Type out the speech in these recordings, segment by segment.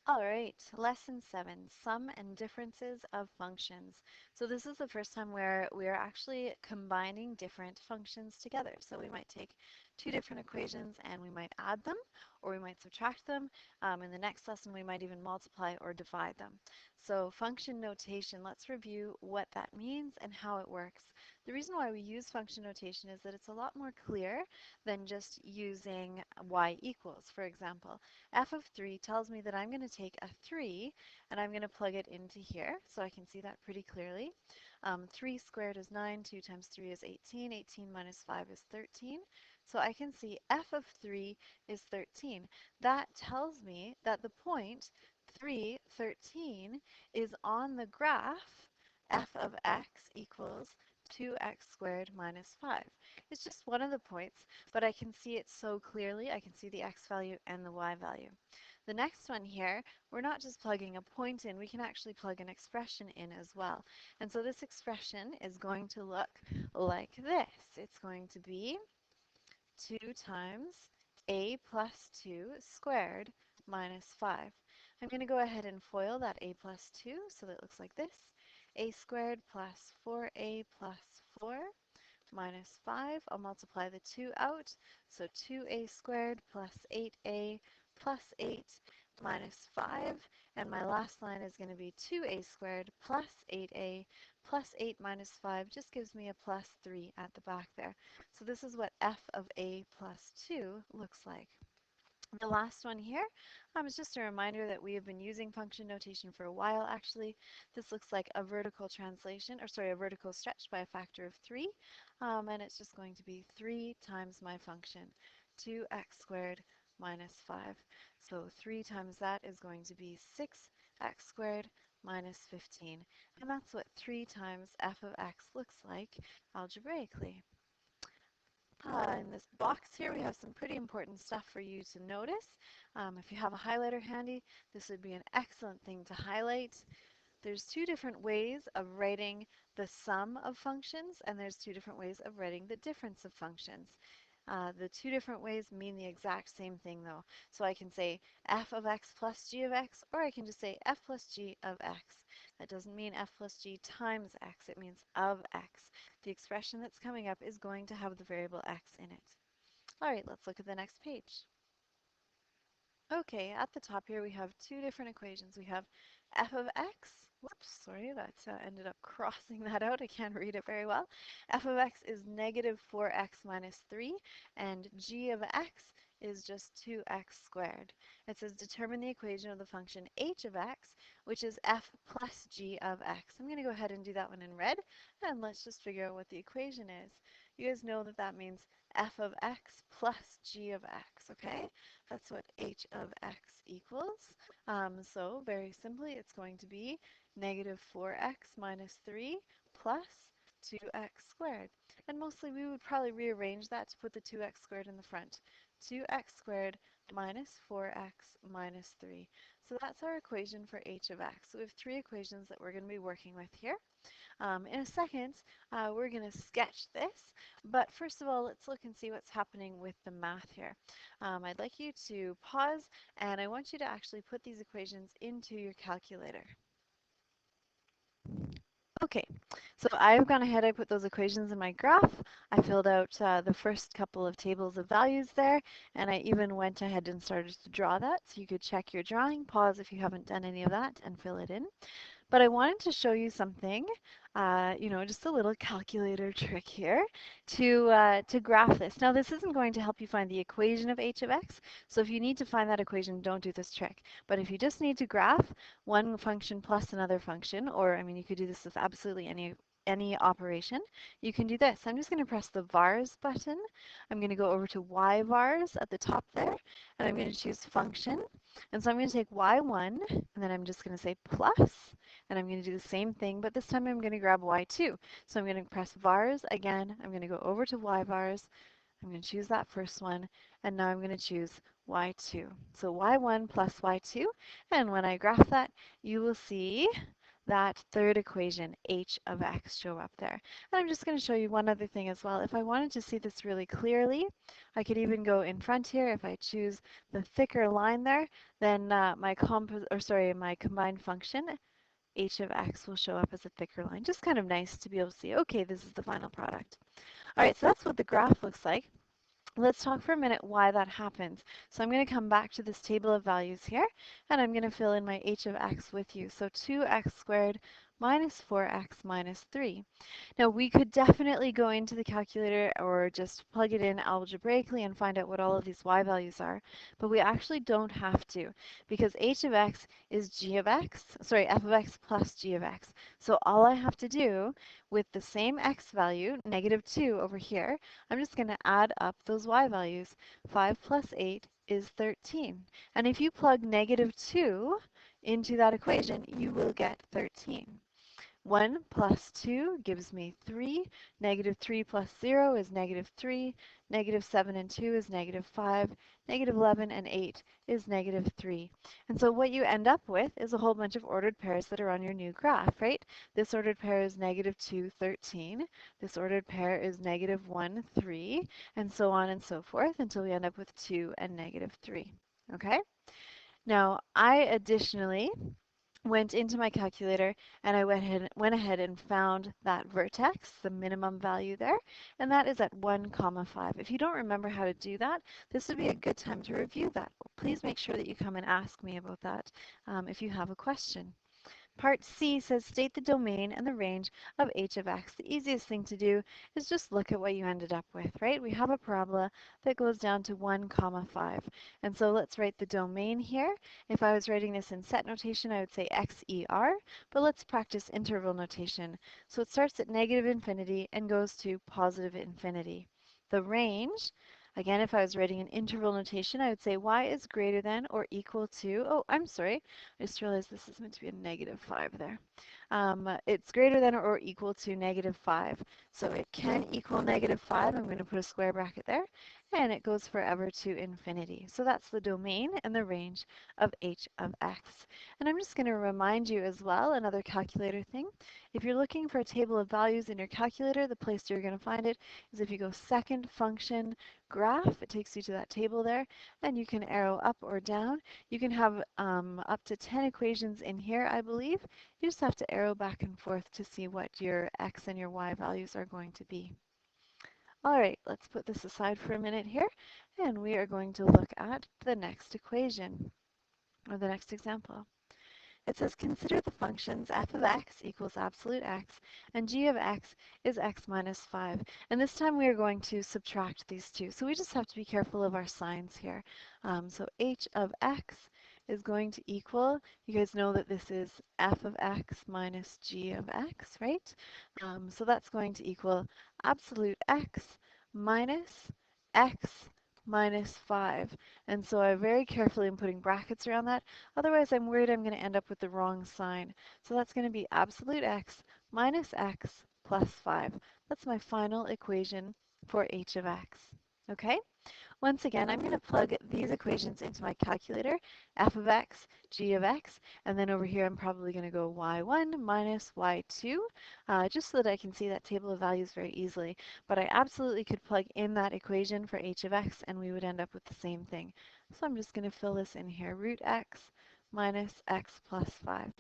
All right, lesson 7, sum and differences of functions. So this is the first time where we are actually combining different functions together. So we might take two different equations and we might add them, or we might subtract them. In the next lesson, we might even multiply or divide them. So function notation, let's review what that means and how it works. The reason why we use function notation is that it's a lot more clear than just using y equals, for example. F of 3 tells me that I'm going to take a 3 and I'm going to plug it into here so I can see that pretty clearly. 3 squared is 9, 2 times 3 is 18, 18 minus 5 is 13. So I can see f of 3 is 13. That tells me that the point 3, 13 is on the graph f of x equals 2x squared minus 5. It's just one of the points, but I can see it so clearly. I can see the x value and the y value. The next one here, we're not just plugging a point in, we can actually plug an expression in as well. And so this expression is going to look like this. It's going to be 2 times a plus 2 squared minus 5. I'm going to go ahead and FOIL that a plus 2 so that it looks like this. A squared plus 4a plus 4 minus 5. I'll multiply the 2 out. So 2a squared plus 8a plus 8 minus 5. And my last line is going to be 2a squared plus 8a plus 8 minus 5 just gives me a plus 3 at the back there. So this is what f of a plus 2 looks like. The last one here is just a reminder that we have been using function notation for a while actually. This looks like a vertical translation, or sorry, a vertical stretch by a factor of 3. And it's just going to be 3 times my function, 2x squared minus 5. So 3 times that is going to be 6x squared minus 15. And that's what 3 times f of x looks like algebraically. In this box here, we have some pretty important stuff for you to notice. If you have a highlighter handy, this would be an excellent thing to highlight. There's two different ways of writing the sum of functions, and there's two different ways of writing the difference of functions. The two different ways mean the exact same thing though. So I can say f of x plus g of x, or I can just say f plus g of x. That doesn't mean f plus g times x, it means of x. The expression that's coming up is going to have the variable x in it. All right, let's look at the next page. Okay, at the top here we have two different equations. We have f of x, whoops, sorry, that ended up crossing that out. I can't read it very well. F of x is negative 4x minus 3, and g of x is just 2x squared. It says determine the equation of the function h of x, which is f plus g of x. I'm going to go ahead and do that one in red, and let's just figure out what the equation is. You guys know that that means f of x plus g of x, okay? That's what h of x equals. So very simply, it's going to be negative 4x minus 3 plus 2x squared. And mostly we would probably rearrange that to put the 2x squared in the front. 2x squared minus 4x minus 3. So that's our equation for h of x. So we have three equations that we're going to be working with here. In a second, we're going to sketch this, but first of all, let's look and see what's happening with the math here. I'd like you to pause, and I want you to actually put these equations into your calculator. Okay, so I've gone ahead, I put those equations in my graph. I filled out the first couple of tables of values there, and I even went ahead and started to draw that, so you could check your drawing, pause if you haven't done any of that, and fill it in. But I wanted to show you something, just a little calculator trick here to graph this. Now, this isn't going to help you find the equation of h of x, so if you need to find that equation, don't do this trick. But if you just need to graph one function plus another function, or I mean, you could do this with absolutely any operation, you can do this. I'm just going to press the vars button. I'm going to go over to y vars at the top there, and I'm going to choose function. And so I'm going to take y1, and then I'm just going to say plus, and I'm going to do the same thing, but this time I'm going to grab y2. So I'm going to press vars again. I'm going to go over to y vars. I'm going to choose that first one, and now I'm going to choose y2. So y1 plus y2, and when I graph that, you will see that third equation, h of x, show up there. And I'm just going to show you one other thing as well. If I wanted to see this really clearly, I could even go in front here. If I choose the thicker line there, then my combined function, h of x, will show up as a thicker line. Just kind of nice to be able to see, okay, this is the final product. All right, so that's what the graph looks like. Let's talk for a minute why that happens. So I'm going to come back to this table of values here, and I'm going to fill in my h of x with you. So 2x squared minus 4x minus 3. Now we could definitely go into the calculator or just plug it in algebraically and find out what all of these y values are, but we actually don't have to because h of x is f of x plus g of x. So all I have to do with the same x value, negative 2 over here, I'm just going to add up those y values. 5 plus 8 is 13. And if you plug negative 2 into that equation, you will get 13. 1 plus 2 gives me 3. Negative 3 plus 0 is negative 3. Negative 7 and 2 is negative 5. Negative 11 and 8 is negative 3. And so what you end up with is a whole bunch of ordered pairs that are on your new graph, right? This ordered pair is negative 2, 13. This ordered pair is negative 1, 3, and so on and so forth until we end up with 2 and negative 3. Okay? Now, I additionally went into my calculator and I went ahead and found that vertex, the minimum value there, and that is at 1 comma 5. If you don't remember how to do that, this would be a good time to review that. Please make sure that you come and ask me about that if you have a question. Part C says state the domain and the range of h of x. The easiest thing to do is just look at what you ended up with, right? We have a parabola that goes down to 1 comma 5. And so let's write the domain here. If I was writing this in set notation, I would say xer, but let's practice interval notation. So it starts at negative infinity and goes to positive infinity. The range, again, if I was writing an interval notation, I would say y is greater than or equal to, oh, I'm sorry, I just realized this is meant to be a negative 5 there. It's greater than or equal to negative 5. So it can equal negative 5. I'm going to put a square bracket there. And it goes forever to infinity. So that's the domain and the range of h of x. And I'm just going to remind you as well, another calculator thing. If you're looking for a table of values in your calculator, the place you're going to find it is if you go second function graph, it takes you to that table there, and you can arrow up or down. You can have up to 10 equations in here, I believe. You just have to arrow back and forth to see what your x and your y values are going to be. All right, let's put this aside for a minute here, and we are going to look at the next equation, or the next example. It says consider the functions f of x equals absolute x and g of x is x minus 5. And this time we are going to subtract these two. So we just have to be careful of our signs here. So h of x is going to equal, you guys know that this is f of x minus g of x, right? So that's going to equal absolute x minus x minus 5. And so I very carefully am putting brackets around that. Otherwise, I'm worried I'm going to end up with the wrong sign. So that's going to be absolute x minus x plus 5. That's my final equation for h of x. Okay? Once again, I'm going to plug these equations into my calculator, f of x, g of x, and then over here I'm probably going to go y1 minus y2, just so that I can see that table of values very easily. But I absolutely could plug in that equation for h of x and we would end up with the same thing. So I'm just going to fill this in here, root x minus x plus 5.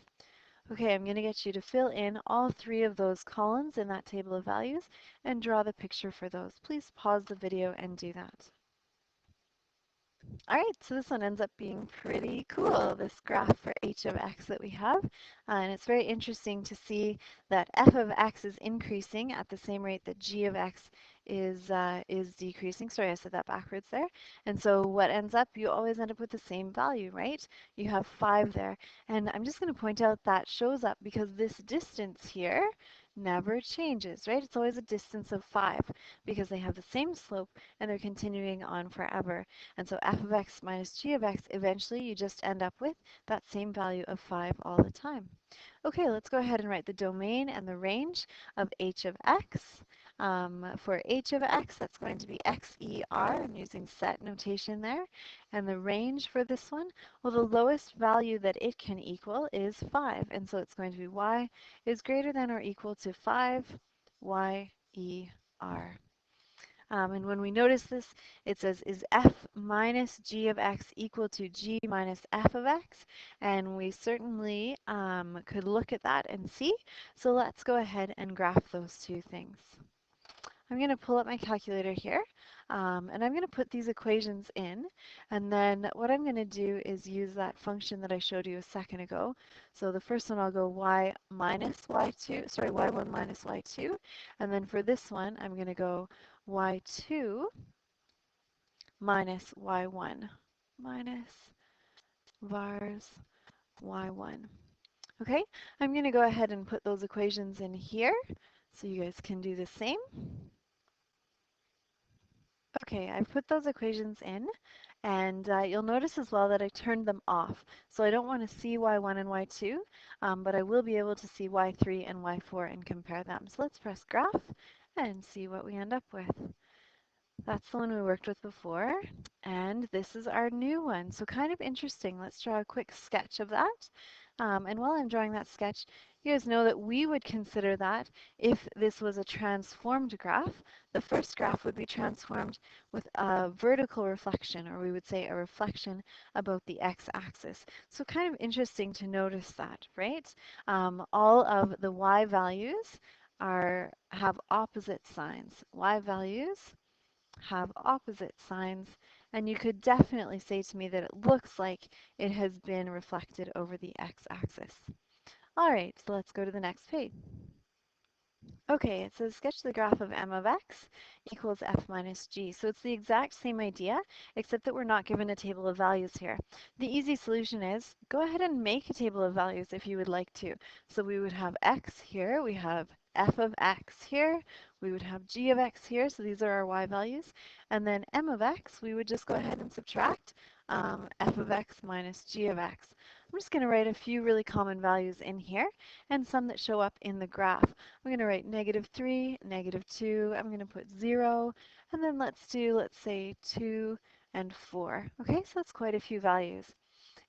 Okay, I'm going to get you to fill in all three of those columns in that table of values and draw the picture for those. Please pause the video and do that. All right, so this one ends up being pretty cool, this graph for h of x that we have. And it's very interesting to see that f of x is increasing at the same rate that g of x is decreasing. Sorry, I said that backwards there. And so what ends up, you always end up with the same value, right? You have 5 there. And I'm just going to point out that shows up because this distance here never changes, right? It's always a distance of 5 because they have the same slope and they're continuing on forever. And so f of x minus g of x, eventually you just end up with that same value of 5 all the time. Okay, let's go ahead and write the domain and the range of h of x. For h of x, that's going to be xer. I'm using set notation there. And the range for this one, well, the lowest value that it can equal is 5. And so it's going to be y is greater than or equal to 5 y-e-r. And when we notice this, it says, is f minus g of x equal to g minus f of x? And we certainly could look at that and see. So let's go ahead and graph those two things. I'm going to pull up my calculator here, and I'm going to put these equations in, and then what I'm going to do is use that function that I showed you a second ago. So the first one I'll go y minus y2, sorry, y1 minus y2, and then for this one I'm going to go y2 minus y1 minus vars y1. Okay, I'm going to go ahead and put those equations in here so you guys can do the same. Okay, I've put those equations in, and you'll notice as well that I turned them off. So I don't want to see y1 and y2, but I will be able to see y3 and y4 and compare them. So let's press graph and see what we end up with. That's the one we worked with before, and this is our new one. So kind of interesting. Let's draw a quick sketch of that. And while I'm drawing that sketch, you guys know that we would consider that if this was a transformed graph, the first graph would be transformed with a vertical reflection, or we would say a reflection about the x-axis. So kind of interesting to notice that, right? All of the y values have opposite signs. Y values have opposite signs, and you could definitely say to me that it looks like it has been reflected over the x-axis. All right, so let's go to the next page. Okay, it says sketch the graph of m of x equals f minus g. So it's the exact same idea, except that we're not given a table of values here. The easy solution is go ahead and make a table of values if you would like to. So we would have x here, we have f of x here, we would have g of x here, so these are our y values, and then m of x, we would just go ahead and subtract f of x minus g of x. I'm just going to write a few really common values in here and some that show up in the graph. I'm going to write -3, -2, I'm going to put 0, and then let's say 2 and 4. Okay, so that's quite a few values.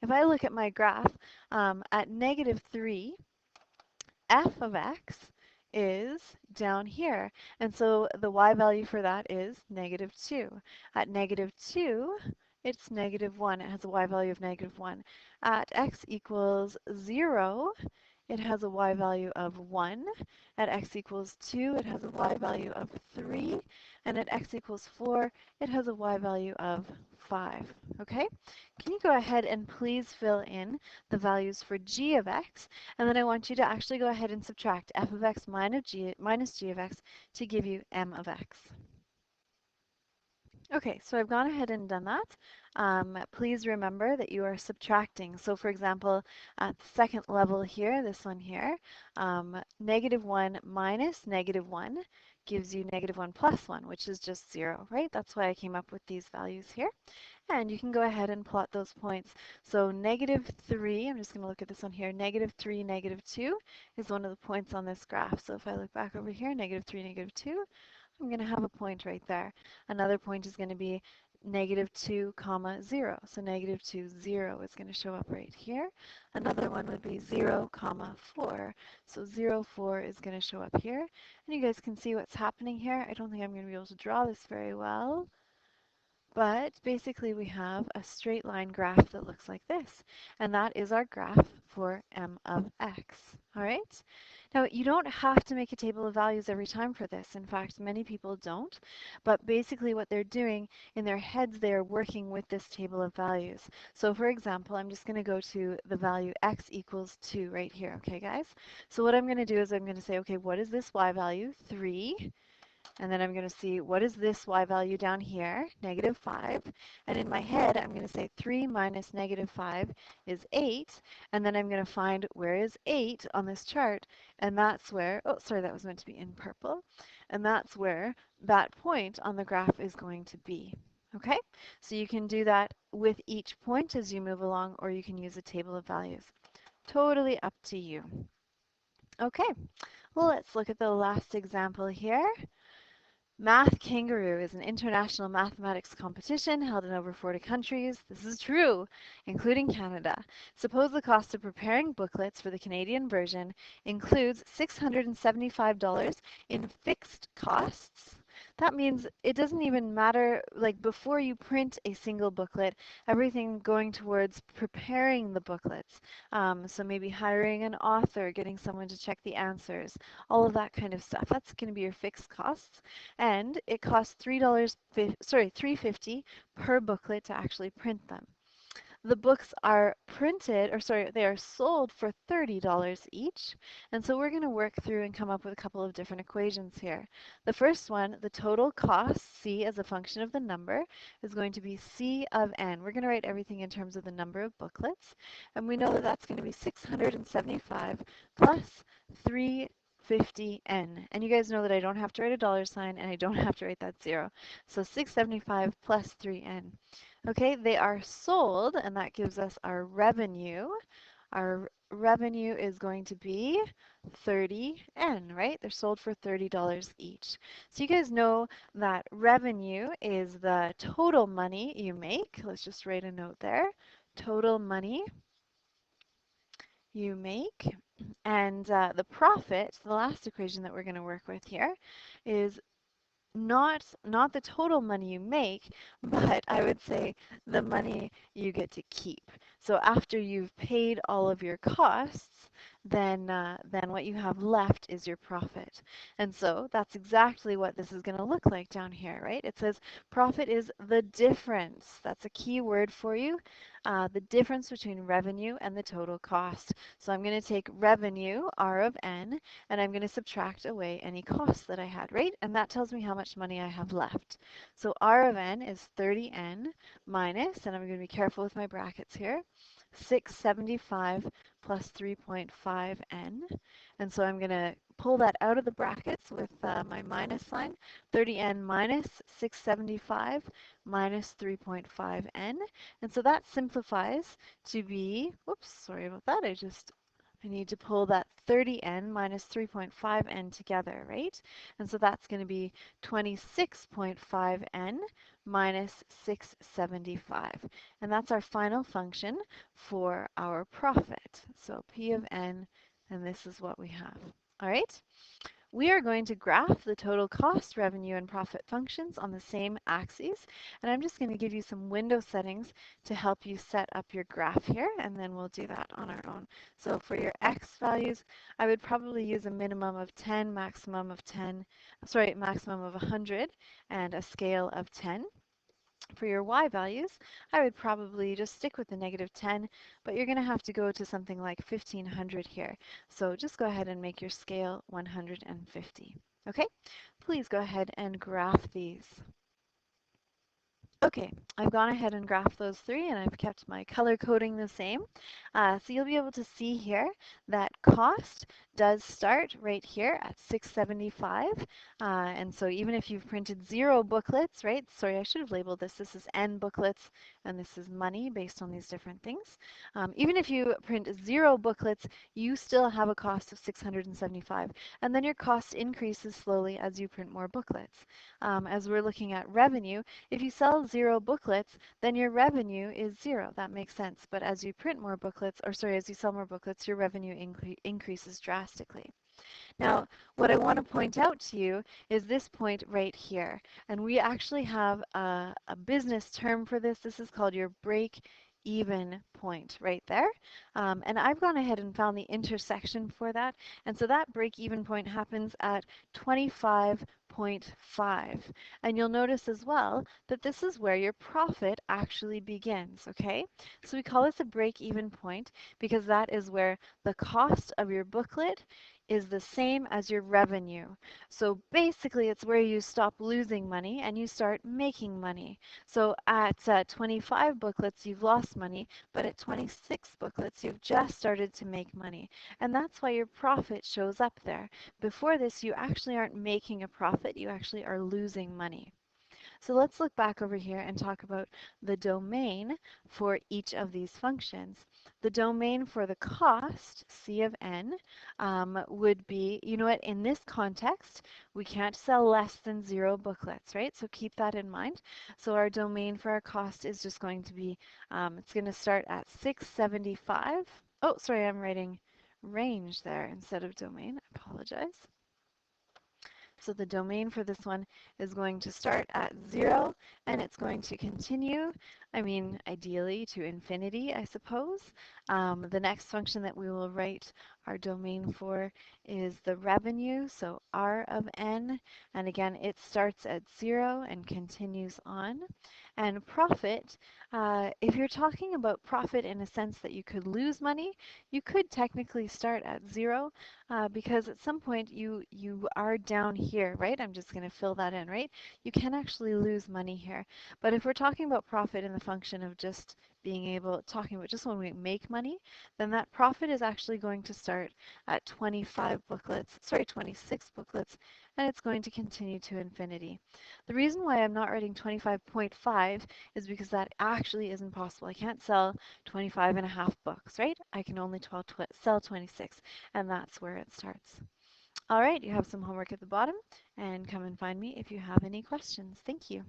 If I look at my graph, at -3, f of x is down here, and so the y value for that is -2. At -2, it's -1. It has a y value of -1. At x equals 0, it has a y value of 1. At x equals 2, it has a y value of 3. And at x equals 4, it has a y value of 5. Okay? Can you go ahead and please fill in the values for g of x? And then I want you to actually go ahead and subtract f of x minus g of x to give you m of x. Okay, so I've gone ahead and done that. Please remember that you are subtracting. So for example, at the second level here, this one here, -1 minus -1 gives you -1 plus 1, which is just 0, right? That's why I came up with these values here. And you can go ahead and plot those points. So -3, I'm just going to look at this one here, -3, -2 is one of the points on this graph. So if I look back over here, -3, -2, I'm going to have a point right there. Another point is going to be -2, 0. So -2, 0 is going to show up right here. Another one would be 0, 4. So 0, 4 is going to show up here. And you guys can see what's happening here. I don't think I'm going to be able to draw this very well. But basically we have a straight line graph that looks like this. And that is our graph for m of x. All right? Now you don't have to make a table of values every time for this. In fact, many people don't. But basically what they're doing in their heads, they are working with this table of values. So for example, I'm just going to go to the value x equals 2 right here. Okay, guys? So what I'm going to do is I'm going to say, okay, what is this y value? 3. And then I'm going to see what is this y value down here, -5. And in my head, I'm going to say 3 minus -5 is 8. And then I'm going to find where is 8 on this chart. And that's where, oh, sorry, that was meant to be in purple. And that's where that point on the graph is going to be. Okay? So you can do that with each point as you move along, or you can use a table of values. Totally up to you. Okay, well, let's look at the last example here. Math Kangaroo is an international mathematics competition held in over 40 countries. This is true, including Canada. Suppose the cost of preparing booklets for the Canadian version includes $675 in fixed costs. That means it doesn't even matter, like before you print a single booklet, everything going towards preparing the booklets. So maybe hiring an author, getting someone to check the answers, all of that kind of stuff. That's going to be your fixed costs, and it costs $3.50 per booklet to actually print them. The books are printed, or sorry, they are sold for $30 each. And so we're going to work through and come up with a couple of different equations here. The first one, the total cost, C as a function of the number, is going to be C of n. We're going to write everything in terms of the number of booklets. And we know that that's going to be 675 plus 350n. And you guys know that I don't have to write a dollar sign and I don't have to write that zero. So 675 plus 3n. Okay, they are sold, and that gives us our revenue. Our revenue is going to be 30N, right? They're sold for $30 each. So you guys know that revenue is the total money you make. Let's just write a note there. Total money you make. And the profit, the last equation that we're going to work with here, is not the total money you make, but I would say the money you get to keep. So after you've paid all of your costs, then what you have left is your profit. And so that's exactly what this is going to look like down here, right? It says profit is the difference. That's a key word for you. The difference between revenue and the total cost. So I'm going to take revenue, R of n, and I'm going to subtract away any costs that I had, right? And that tells me how much money I have left. So R of n is 30n minus, and I'm going to be careful with my brackets here, 675 plus 3.5n. And so I'm going to pull that out of the brackets with my minus sign, 30n minus 675 minus 3.5n. And so that simplifies to be, whoops, sorry about that, I need to pull that 30n minus 3.5n together, right? And so that's going to be 26.5n minus 675. And that's our final function for our profit. So P of n, and this is what we have. All right? We are going to graph the total cost, revenue, and profit functions on the same axes. And I'm just going to give you some window settings to help you set up your graph here, and then we'll do that on our own. So for your x values, I would probably use a minimum of 10, maximum of 10, sorry, maximum of 100, and a scale of 10. For your y values, I would probably just stick with the negative 10, but you're going to have to go to something like 1500 here. So just go ahead and make your scale 150. Okay, please go ahead and graph these. Okay, I've gone ahead and graphed those three, and I've kept my color coding the same. So you'll be able to see here that cost does start right here at 675. And so even if you've printed 0 booklets, right? Sorry, I should have labeled this. This is N booklets, and this is money based on these different things. Even if you print 0 booklets, you still have a cost of 675. And then your cost increases slowly as you print more booklets. As we're looking at revenue, if you sell 0 booklets, then your revenue is 0. That makes sense. But as you print more booklets, or sorry, as you sell more booklets, your revenue increases drastically. Now, what I want to point out to you is this point right here. And we actually have a business term for this. This is called your break even point right there. And I've gone ahead and found the intersection for that. And so that break even point happens at 25.5. And you'll notice as well that this is where your profit actually begins, okay? So we call this a break even point because that is where the cost of your booklet is the same as your revenue. So basically it's where you stop losing money and you start making money. So at 25 booklets you've lost money, but at 26 booklets you've just started to make money. And that's why your profit shows up there. Before this you actually aren't making a profit, you actually are losing money. So let's look back over here and talk about the domain for each of these functions. The domain for the cost, C of n, would be, you know what, in this context, we can't sell less than 0 booklets, right? So keep that in mind. So our domain for our cost is just going to be, it's going to start at 675. Oh, sorry, I'm writing range there instead of domain. I apologize. So the domain for this one is going to start at 0 and it's going to continue, I mean, ideally to infinity, I suppose. The next function that we will write our domain for is the revenue, so R of n, and again, it starts at 0 and continues on. And profit, if you're talking about profit in a sense that you could lose money, you could technically start at 0, because at some point you are down here, right? I'm just going to fill that in, right? You can actually lose money here. But if we're talking about profit in the function of just being able, talking about just when we make money, then that profit is actually going to start at 25 booklets, sorry, 26 booklets, and it's going to continue to infinity. The reason why I'm not writing 25.5 is because that actually isn't possible. I can't sell 25 and a half books, right? I can only sell 26, and that's where it starts. All right, you have some homework at the bottom, and come and find me if you have any questions. Thank you.